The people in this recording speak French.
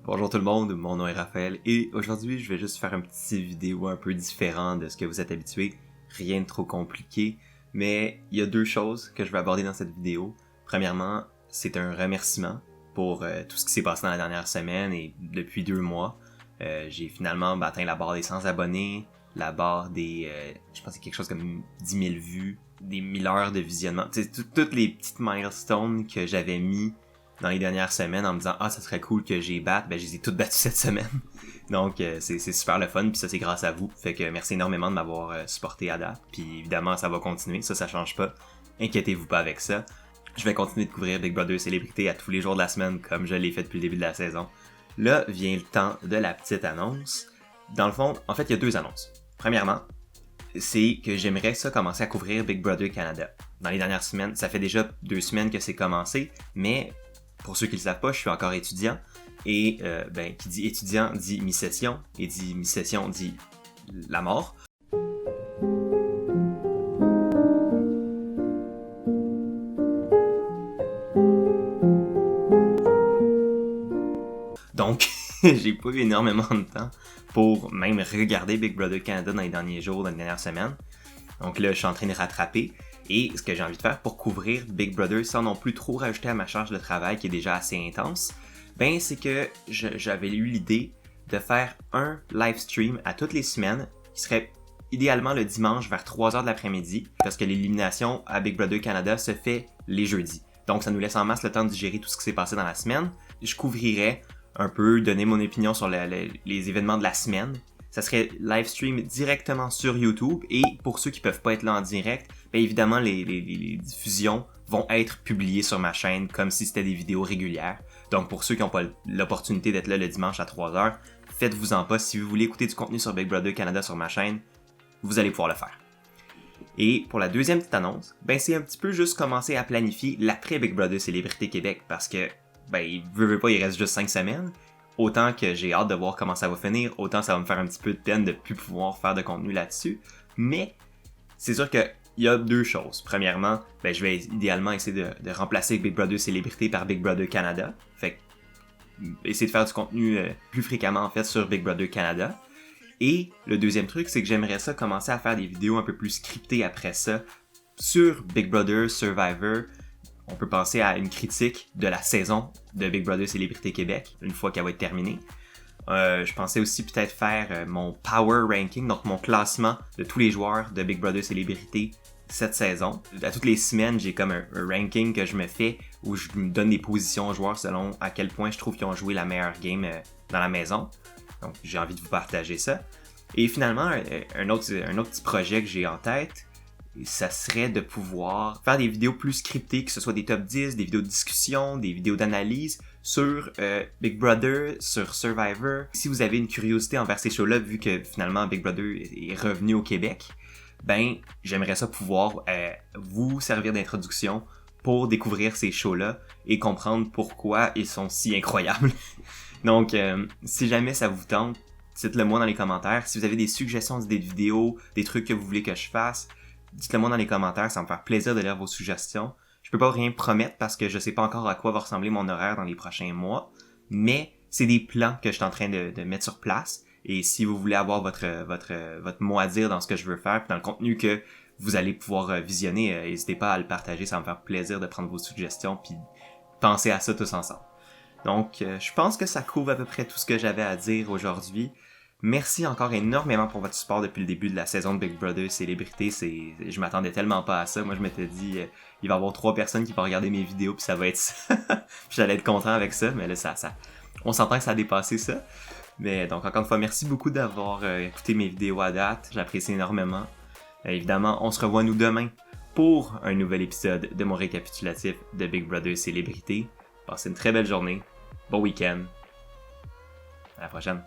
Bonjour tout le monde, mon nom est Raphaël et aujourd'hui je vais juste faire une petite vidéo un peu différente de ce que vous êtes habitués. Rien de trop compliqué, mais il y a deux choses que je vais aborder dans cette vidéo. Premièrement, c'est un remerciement pour tout ce qui s'est passé dans la dernière semaine et depuis 2 mois. J'ai finalement atteint la barre des 100 abonnés, la barre des, je pense que c'est quelque chose comme 10 000 vues, des 1000 heures de visionnement. Toutes les petites milestones que j'avais mis dans les dernières semaines en me disant « Ah, ça serait cool que j'y batte », ben je les ai toutes battues cette semaine. Donc c'est super le fun, puis ça c'est grâce à vous. Fait que merci énormément de m'avoir supporté à date, puis évidemment ça va continuer, ça change pas. Inquiétez-vous pas avec ça. Je vais continuer de couvrir Big Brother Célébrité à tous les jours de la semaine comme je l'ai fait depuis le début de la saison. Là vient le temps de la petite annonce. Dans le fond, en fait, il y a 2 annonces. Premièrement, c'est que j'aimerais ça commencer à couvrir Big Brother Canada. Dans les dernières semaines, ça fait déjà 2 semaines que c'est commencé, mais pour ceux qui le savent pas, je suis encore étudiant. Et qui dit étudiant dit mi-session, et dit mi-session dit la mort. Donc, j'ai pas eu énormément de temps pour même regarder Big Brother Canada dans les derniers jours, dans les dernières semaines. Donc là, je suis en train de rattraper. Et ce que j'ai envie de faire pour couvrir Big Brother sans non plus trop rajouter à ma charge de travail qui est déjà assez intense, ben c'est que j'avais eu l'idée de faire un live stream à toutes les semaines qui serait idéalement le dimanche vers 3h de l'après-midi parce que l'élimination à Big Brother Canada se fait les jeudis. Donc ça nous laisse en masse le temps de digérer tout ce qui s'est passé dans la semaine. Je couvrirais un peu, donner mon opinion sur les événements de la semaine. Ça serait live stream directement sur YouTube et pour ceux qui peuvent pas être là en direct, bien évidemment les diffusions vont être publiées sur ma chaîne comme si c'était des vidéos régulières. Donc pour ceux qui n'ont pas l'opportunité d'être là le dimanche à 3h, faites-vous-en pas. Si vous voulez écouter du contenu sur Big Brother Canada sur ma chaîne, vous allez pouvoir le faire. Et pour la deuxième petite annonce, ben c'est un petit peu juste commencer à planifier l'après Big Brother Célébrité Québec parce que, il reste juste 5 semaines. Autant que j'ai hâte de voir comment ça va finir, autant ça va me faire un petit peu de peine de plus pouvoir faire de contenu là-dessus. Mais c'est sûr qu'il y a 2 choses. Premièrement, je vais idéalement essayer de remplacer Big Brother Célébrité par Big Brother Canada. Fait que, essayer de faire du contenu plus fréquemment en fait sur Big Brother Canada. Et le deuxième truc, c'est que j'aimerais ça commencer à faire des vidéos un peu plus scriptées après ça sur Big Brother, Survivor. On peut penser à une critique de la saison de Big Brother Célébrité Québec, une fois qu'elle va être terminée. Je pensais aussi peut-être faire mon Power Ranking, donc mon classement de tous les joueurs de Big Brother Célébrité cette saison. À toutes les semaines, j'ai comme un ranking que je me fais où je me donne des positions aux joueurs selon à quel point je trouve qu'ils ont joué la meilleure game dans la maison. Donc j'ai envie de vous partager ça. Et finalement, un autre petit projet que j'ai en tête, ça serait de pouvoir faire des vidéos plus scriptées, que ce soit des top 10, des vidéos de discussion, des vidéos d'analyse sur Big Brother, sur Survivor. Si vous avez une curiosité envers ces shows-là, vu que finalement Big Brother est revenu au Québec, j'aimerais ça pouvoir vous servir d'introduction pour découvrir ces shows-là et comprendre pourquoi ils sont si incroyables. Donc, si jamais ça vous tente, dites-le moi dans les commentaires. Si vous avez des suggestions d'idées de vidéos, des trucs que vous voulez que je fasse, dites-le moi dans les commentaires, ça va me faire plaisir de lire vos suggestions. Je peux pas rien promettre parce que je sais pas encore à quoi va ressembler mon horaire dans les prochains mois, mais c'est des plans que je suis en train de mettre sur place. Et si vous voulez avoir votre mot à dire dans ce que je veux faire, puis dans le contenu que vous allez pouvoir visionner, n'hésitez pas à le partager, ça va me faire plaisir de prendre vos suggestions puis penser à ça tous ensemble. Donc, je pense que ça couvre à peu près tout ce que j'avais à dire aujourd'hui. Merci encore énormément pour votre support depuis le début de la saison de Big Brother Célébrité. Je m'attendais tellement pas à ça. Moi, je m'étais dit, il va y avoir 3 personnes qui vont regarder mes vidéos puis ça va être ça. Puis j'allais être content avec ça, mais là, on s'entend que ça a dépassé ça. Mais donc, encore une fois, merci beaucoup d'avoir écouté mes vidéos à date. J'apprécie énormément. Évidemment, on se revoit nous demain pour un nouvel épisode de mon récapitulatif de Big Brother Célébrité. Passez une très belle journée. Bon week-end. À la prochaine.